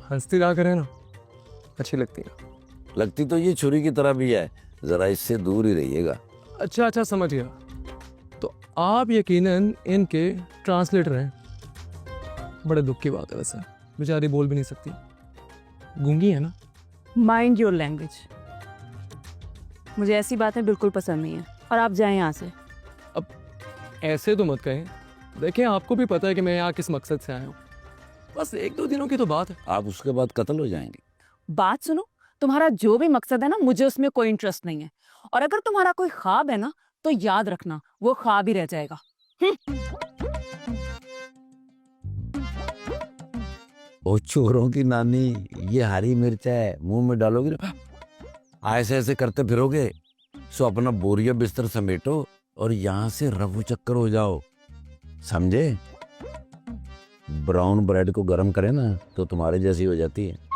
हंसती रहा करें ना, अच्छी लगती है। लगती तो ये छुरी की तरह भी है, जरा इससे दूर ही रहिएगा। अच्छा अच्छा, समझ गया। तो आप यकीनन इनके ट्रांसलेटर हैं। बड़े दुख की बात है, वैसे बेचारी बोल भी नहीं सकती, गूंगी है ना। Mind your language. मुझे ऐसी बातें बिल्कुल पसंद नहीं है और आप जाएं यहाँ से। ऐसे तो मत कहें, देखें आपको भी पता है कि मैं यहाँ किस मकसद से आया हूँ। बस 1-2 दिनों की तो बात है। आप उसके बाद कत्ल हो जाएंगे। बात सुनो, तुम्हारा जो भी मकसद है ना, मुझे उसमें कोई इंटरेस्ट नहीं है। और अगर तुम्हारा कोई ख्वाब है ना, तो याद रखना वो ख्वाब ही रह जाएगा। ओ चोरों की नानी, ये हरी मिर्च है, मुंह में डालोगे ना ऐसे ऐसे करते फिरोगे, सो अपना बोरिया बिस्तर समेटो और यहाँ से रफू चक्कर हो जाओ, समझे? ब्राउन ब्रेड को गर्म करे ना तो तुम्हारे जैसी हो जाती है।